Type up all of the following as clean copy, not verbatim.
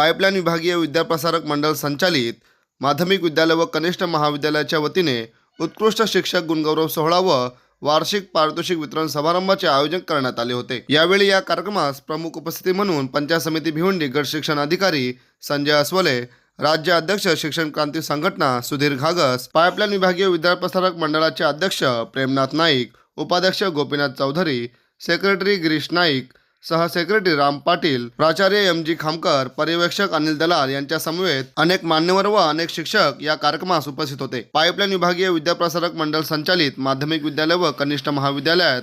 Pipeline विभागीय विद्याप्रसारक मंडळ संचालित माध्यमिक विद्यालय व कनिष्ठ महाविद्यालयाच्या वतीने उत्कृष्ट शिक्षक गुणगौरव सोहळा व वार्षिक पारितोषिक वितरण समारंभाचे आयोजन करण्यात आले होते। यावेळी या कार्यक्रमास प्रमुख उपस्थिती म्हणून पंचायत समिती भिवंडी गट शिक्षण अधिकारी संजय अस्वले, राज्य अध्यक्ष शिक्षण क्रांती संघटना सुधीर घागस, पाईपलाईन विभागीय विद्याप्रसारक मंडळाचे अध्यक्ष प्रेमनाथ नाईक, उपाध्यक्ष गोपीनाथ चौधरी, सेक्रेटरी गिरीश नाईक, सहसेक्रेटरी राम पाटील, प्राचार्य एम.जी. खामकर, पर्यवेक्षक अनिल दलाल यांच्या समवेत अनेक मान्यवर व अनेक शिक्षक या कार्यक्रमास उपस्थित होते। पाईपलाईन विभागीय विद्याप्रसारक मंडळ संचालित माध्यमिक विद्यालय व कनिष्ठ महाविद्यालयात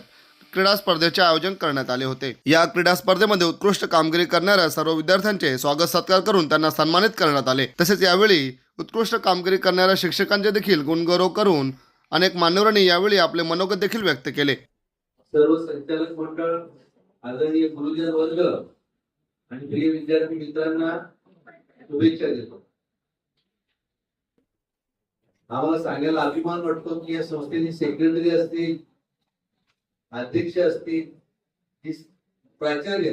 क्रीडा स्पर्धेचे आयोजन करण्यात आले होते। या क्रीडा स्पर्धेमध्ये उत्कृष्ट कामगिरी करणाऱ्या सर्व विद्यार्थ्यांचे स्वागत सत्कार करून त्यांना सन्मानित करण्यात आले। तसेच यावेळी उत्कृष्ट कामगिरी करणाऱ्या शिक्षकांचे देखील गुणगौरव करून अनेक मान्यवरांनी यावेळी आपले मनोगत देखील व्यक्त केले। सर्व संचालक मंडळ, आदरणीय गुरुजन वर्ग आणि प्रिय विद्यार्थी मित्रांना शुभेच्छा देतो। आम्हाला सांगायला अभिमान वाटतो की या संस्थेची सेक्रेटरी असतील, अध्यक्ष असतील, प्राचार्य,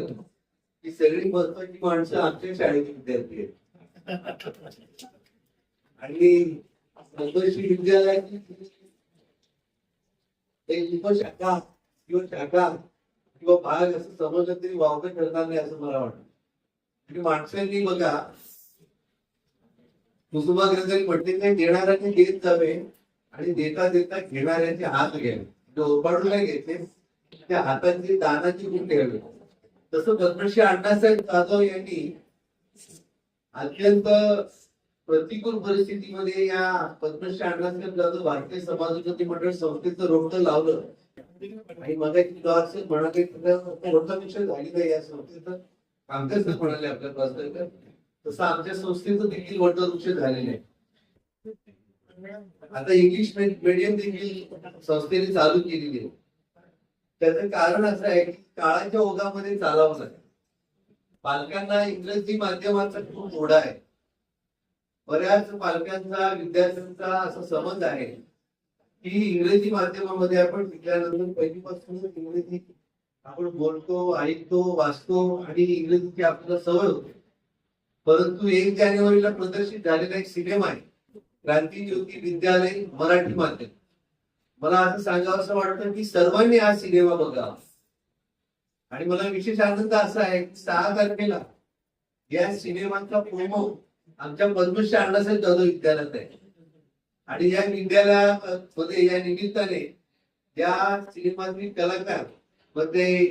ही सगळी महत्वाची माणसं आमच्या शाळेचे विद्यार्थी आहेत। आणि संतोषी विद्यालयाची एक उपशाखा किंवा शाखा किंवा भाग असं समजलं तरी वावगं ठरणार नाही असं मला वाटतं। आणि माणसांनी बघा, कुसुमाग्रजांनी म्हटले नाही, देणाऱ्याने देत जावे आणि देता देता घेणाऱ्याचे हात घ्यावे, ओरबाडून नाही घेतले, त्या हातांची दानाची गुण ठेवावे। तसं पद्मश्री अण्णासाहेब जाधव यांनी अत्यंत प्रतिकूल परिस्थितीमध्ये या पद्मश्री अण्णासाहेब जाधव भारतीय समाज उन्नती मंडळ संस्थेचं रोपटं लावलं। आणि मग मोठा विषय झाली नाही या संस्थेचं, कामकाज म्हणाले आपल्या पासून, तसं आमच्या संस्थेचं देखील मोठं वृक्ष झालेलं आहे। आता इंग्लिश मीडियम देखील संस्थेने चालू केलेली आहे। त्याचं कारण असं आहे की काळाच्या ओघामध्ये चालावं लागेल। पालकांना इंग्रजी माध्यमाचा खूप ओढा आहे। बऱ्याच पालकांचा, विद्यार्थ्यांचा असा समज आहे की इंग्रजी माध्यमामध्ये आपण शिकल्यानंतर पहिलीपासूनच इंग्रजी आपण बोलतो, ऐकतो, वाचतो आणि इंग्रजीची आपल्याला सवय होते। परंतु 1 जानेवारीला प्रदर्शित झालेला एक सिनेमा आहे, क्रांती ज्योती विद्यालय मराठी माध्यम। मला असं सांगावं असं वाटतं की सर्वांनी हा सिनेमा बघावा। आणि मला विशेष आनंद असा आहे की 6 तारखेला या सिनेमाचा प्रोमो आमच्या पद्मश्री अण्णासाहेब जाधव विद्यालयात आहे। आणि या विद्यालयामध्ये या निमित्ताने या सिनेमातील कलाकार मध्ये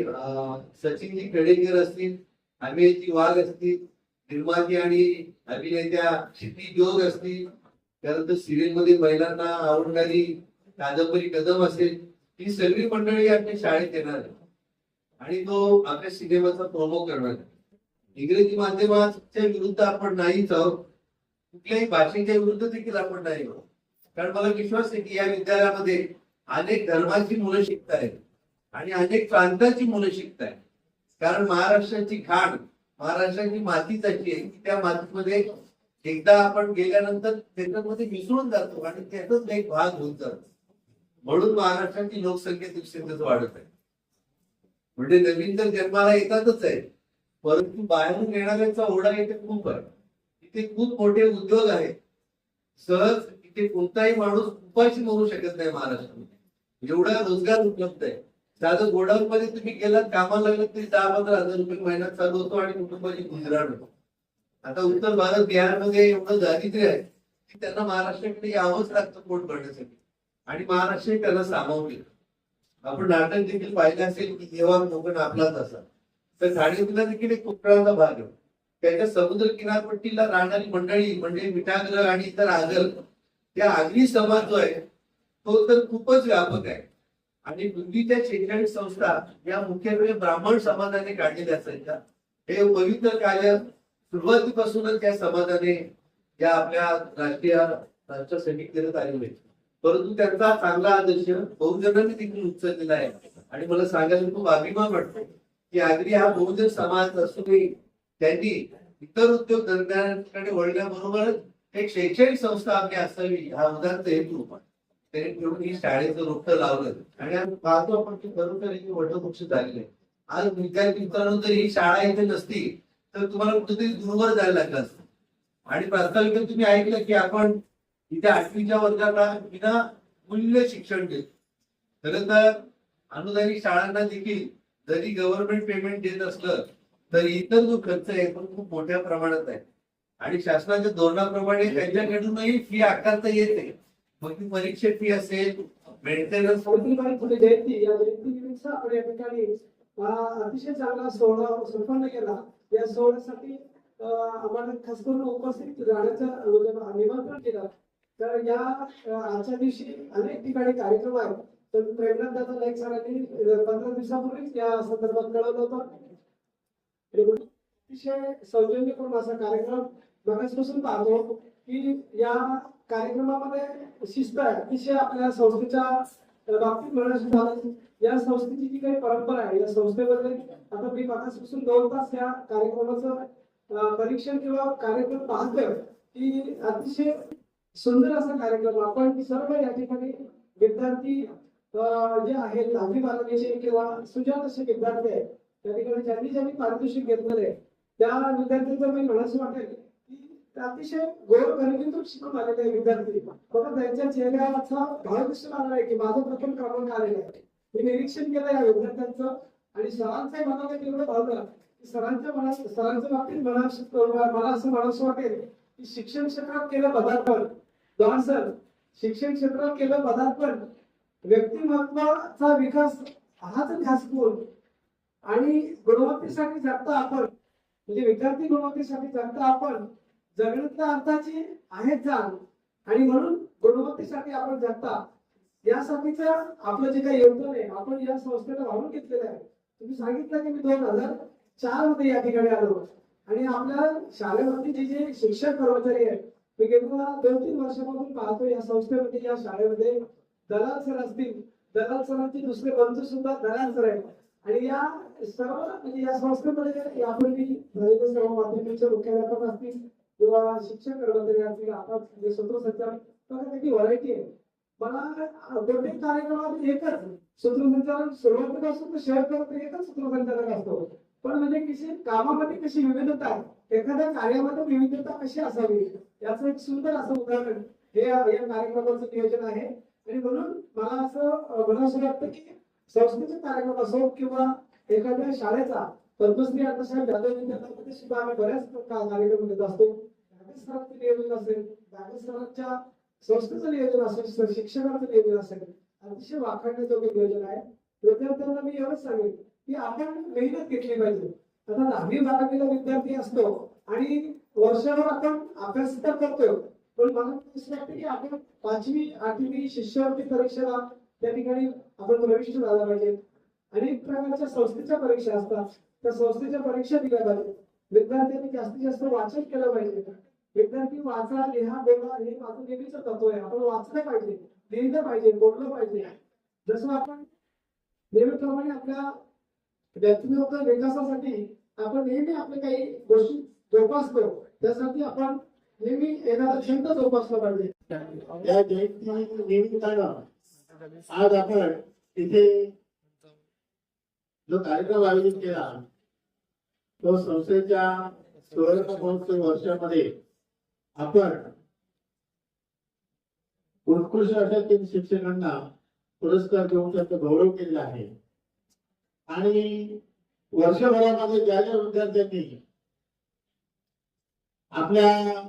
सचिनजी खेडेकर असतील, अमेयजी वाघ असतील, निर्माती आणि अभिनेत्या क्षिती जोग असतील, त्यानंतर सिरियल मध्ये महिलांना आवडणारी कादंबरी कदम असेल, ही सगळी मंडळी आपल्या शाळेत येणार आहे आणि तो आपल्या सिनेमाचा प्रोमो करणार आहे। इंग्रजी माध्यमाच्या विरुद्ध आपण नाहीच आहोत, कुठल्याही भाषेच्या विरुद्ध देखील आपण नाही आहोत। कारण मला विश्वास आहे की या विद्यालयामध्ये अनेक धर्माची मुलं शिकतायत आणि अनेक प्रांताची मुलं शिकतायत। कारण महाराष्ट्राची खाण, महाराष्ट्राची माती तशी आहे की त्या मातीमध्ये एकदा आपण गेल्यानंतर त्याच्यामध्ये मिसळून जातो आणि त्याचाच एक भाग होऊन जातो। म्हणून महाराष्ट्राची लोकसंख्या दिवसेंदिवस वाढत आहे। म्हणजे नवीन तर जन्माला येतातच आहे, परंतु बाहेरून येणाऱ्यांचा ओढा इथे खूप आहे। इथे खूप मोठे उद्योग आहेत। सहज इथे कोणताही माणूस उपाशी मरू शकत नाही महाराष्ट्रामध्ये, एवढा रोजगार उपलब्ध आहे। साधं गोडाऊन मध्ये तुम्ही गेलात, कामाला लागलात तरी 10-15 हजार रुपये महिन्यात चालू होतो आणि कुटुंबाची गुजराण होतो। आता उत्तर भारत, बिहारमध्ये एवढं दारिद्र्य आहे की त्यांना महाराष्ट्राकडे यावंच लागतं पोट भरण्यासाठी आणि महाराष्ट्र त्यांना सामावून घेतो। आपण नाटक देखील पाहिलं असेल की जेव्हा कोकण आपलाच असा, तर ठाणे देखील एक कोकणाचा भाग आहे। त्याच्या समुद्र किनारपट्टीला राहणारी मंडळी म्हणजे मिठागर आणि इतर आगल, त्या आगरी समाज जो आहे तो तर खूपच व्यापक आहे। आणि बुद्धीच्या शैक्षणिक संस्था या मुख्यत्वे ब्राह्मण समाजाने काढलेल्या असायच्या। हे पवित्र कार्य सुरुवातीपासूनच या समाजाने या आपल्या राष्ट्रासाठी करत आलेले, परंतु त्यांचा चांगला आदर्श बहुजनांनी देखील उचललेला आहे। आणि मला सांगायला खूप अभिमान वाटतो की आगरी हा बहुजन समाज असूनही त्यांनी इतर उद्योग धंद्यांकडे वळल्याबरोबरच एक शैक्षणिक संस्था आपली असावी हा उदाहरण हेतू त्यांनी ठेवून ही शाळेचं रोपटं लावलं। आणि आज पाहतो आपण की खरोखर वटवृक्ष झालेले आहे। आज विद्यार्थी मित्रांनो, जर ही शाळा इथे नसती तर तुम्हाला कुठेतरी दूरवर जायला लागलं असतं. आणि प्रास्ताविक तुम्ही ऐकलं की आपण इथे 8वीच्या वर्गाला विना मूल्य शिक्षण देतो. खरं तर अनुदानित शाळांना देखील जरी गव्हर्नमेंट पेमेंट देत असलं तर इतर जो खर्च आहे तो खूप मोठ्या प्रमाणात आहे. आणि शासनाच्या धोरणाप्रमाणे त्यांच्याकडूनही फी आकारता येते. मग ती परीक्षे फी असेल, मेंटेनन्स सावित्रीबाई फुले जयंती या जयंतीनिमित्त आपण या ठिकाणी अतिशय चांगला सोहळा संपन्न केला. या सोहळ्यासाठी आम्हाला खास करून उपस्थित राहण्याचं म्हणजे निमंत्रण केलं. तर या आजच्या दिवशी अनेक ठिकाणी कार्यक्रम आहेत. तर प्रेमनाथ दादा नाईक सरांनी 15 दिवसापूर्वीच या संदर्भात कळवलं होतं. अतिशय सौजन्यपूर्ण असा कार्यक्रम बघायपासून पाहतो की या कार्यक्रमामध्ये शिस्त आहे. अतिशय आपल्या संस्थेच्या बाबतीत म्हणायचं झालं, या संस्थेची जी काही परंपरा आहे, या संस्थेमध्ये आता मी मागासपासून 2 तास या कार्यक्रमाचं परीक्षण किंवा कार्यक्रम पाहतोय की अतिशय सुंदर असा कार्यक्रम. आपण सर्व या ठिकाणी विद्यार्थी जे आहेत 10वी-12वीचे किंवा सुजात असे विद्यार्थी आहेत, त्या ठिकाणी ज्यांनी पारितोषिक घेतलेले आहे त्या विद्यार्थ्यांचं मी म्हणायचं वाटेल की अतिशय गोरगरिबीतून शिकून आलेले विद्यार्थी. बघा त्यांच्या चेहऱ्याचा भाव दिसून आला आहे की माझं प्रथम क्रमांक आलेला आहे. मी निरीक्षण केलं या विद्यार्थ्यांचं आणि सरांचंही मनाला तेवढं भावलं की सरांच्या बाबतीत मला असं म्हणावं वाटेल की शिक्षण क्षेत्रात केलं पदार्पण. दोन सर, शिक्षण क्षेत्रात केलं पदार्पण, व्यक्तिमत्वाचा विकास हाच ध्यास कोण आणि गुणवत्तेसाठी जगता आपण म्हणजे विद्यार्थी गुणवत्तेसाठी जगता आपण जगण्यातल्या अर्थाची आहे जाण आणि म्हणून गुणवत्तेसाठी आपण जगता. यासाठीचं आपलं जे काही योगदान आहे आपण या संस्थेला वाढून घेतलेलं आहे. तुम्ही सांगितलं की मी 2004 मध्ये या ठिकाणी आलो आणि आपल्या शाळेमध्ये जे शिक्षक कर्मचारी आहेत मी गेल्या 2-3 वर्षापासून पाहतो या संस्थेमध्ये या शाळेमध्ये दलाल सर असतील, दलाल सरांचे दुसरे बंधू सुद्धा दलाल सर आहेत. आणि या सर्व म्हणजे या संस्थेमध्ये यापूर्वी झालेले सर्व माध्यमिकचे मुख्याध्यापक असतील किंवा शिक्षक कर्मचारी असतील, आता जे सूत्रसंचालक, बघा त्याची व्हरायटी आहे. मला प्रत्येक कार्यक्रमात एकच सूत्रसंचालक सुरुवातीपासून शेवटपर्यंत एकच सूत्रसंचालक असतो. पण म्हणजे कशी कामामध्ये कशी विविधता आहे, एखाद्या कार्यामध्ये विविधता कशी असावी याचं एक सुंदर असं उदाहरण हे या कार्यक्रमाचं नियोजन आहे. आणि म्हणून मला असं म्हणावं वाटतं की संस्थेचे कार्यक्रम असो किंवा एखाद्या शाळेचा पद्मश्री अण्णासाहेब जाधव विद्यालयामध्ये सुद्धा आम्ही बऱ्याच कार्यक्रम घेत असतो. सरांचं नियोजन असेल, सरांच्या संस्थेचं नियोजन असेल, शिक्षकांचं नियोजन असेल, अतिशय वाखाणण्याजोगं नियोजन आहे. विद्यार्थ्यांना मी एवढंच सांगेन की आपण मेहनत घेतली पाहिजे. आता 10वी-12वीला विद्यार्थी असतो आणि वर्षभर आपण अभ्यास तर करतोय, पण मला असं वाटतं की आपण 5वी-8वी शिष्यवृत्ती परीक्षेला त्या ठिकाणी आपण प्रविष्ट झाला पाहिजे. अनेक प्रकारच्या संस्थेच्या परीक्षा असतात, त्या संस्थेच्या परीक्षा दिल्या पाहिजे. विद्यार्थ्यांनी जास्तीत जास्त वाचन केलं पाहिजे. विद्यार्थी वाचा, लिहा, बोला हे माझं नेहमीच तत्व आहे. आपण वाचलं पाहिजे, लिहिलं पाहिजे, बोललं पाहिजे. जसं आपण नेहमीप्रमाणे आपल्या व्यक्तिगत विकासासाठी आपण नेहमी आपल्या काही गोष्टी जोपासतो, त्यासाठी आपण नेहमी एखादा छंद जोपासला पाहिजे. या जयंती निमित्तानं आज आपण इथे जो कार्यक्रम आयोजित केला तो संस्थेच्या सुवर्ण महोत्सव वर्षामध्ये आपण उत्कृष्ट अशा 3 शिक्षकांना पुरस्कार देऊन त्यांचा गौरव केलेला आहे. आणि वर्षभरामध्ये ज्या ज्या विद्यार्थ्यांनी आपल्या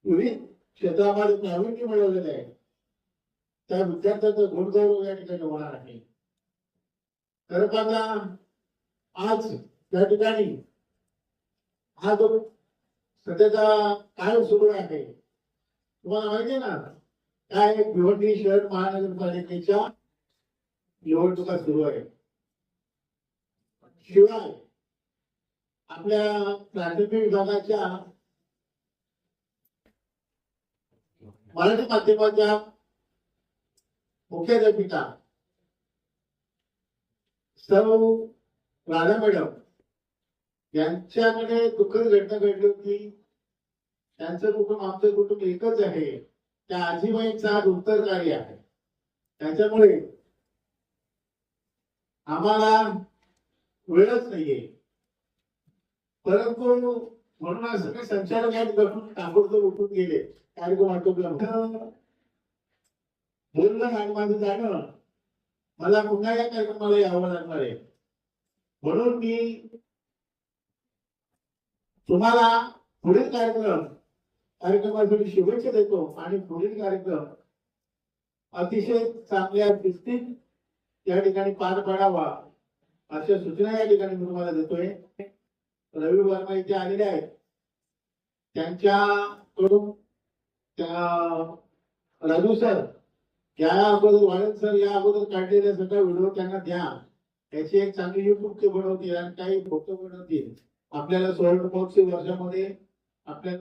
विविध क्षेत्रामध्ये प्रावीण्य मिळवलेलं आहे त्या विद्यार्थ्यांचा गुणगौरव या ठिकाणी होणार आहे. खरं पाहता आज त्या ठिकाणी हा जो सध्याचा काळ सुरू आहे तुम्हाला माहिती आहे ना, काय भिवंडी शहर महानगरपालिकेच्या निवडणुका सुरू आहे. शिवाय आपल्या प्राथमिक विभागाच्या मराठी माध्यमाच्या मुख्याध्यापिका सौ राधा मॅडम यांच्याकडे दुःखद घटना घडली होती. त्यांचं कुटुंब आमचं कुटुंब एकच आहे. त्या आजीबाईंचा आज उत्तरदायी आहे. त्याच्यामुळे आम्हाला वेळच नाहीये. परंतु म्हणून आज सगळे संचालक या ठिकाणी ताबडतोब उठून गेले. कार्यक्रम आटोपला. बोलणं आणि माझं जाणं मला पुन्हा या कार्यक्रमाला यावं लागणार आहे. म्हणून मी तुम्हाला पुढील कार्यक्रमासाठी शुभेच्छा देतो आणि पुढील कार्यक्रम अतिशय चांगल्या शिस्तीत या ठिकाणी पार पाडावा अशा सूचना या ठिकाणी मी तुम्हाला देतोय. रवी वर्मा इथे आलेले आहेत. त्यांच्याकडून त्या राजू सर या अगोदर वाळद सर या अगोदर काढलेले सगळा व्हिडिओ त्यांना द्या. त्याची एक चांगली युट्यूब ते बनवतील आणि काही फोटो बनवतील. आपल्याला 16 वर्षामध्ये आपल्याला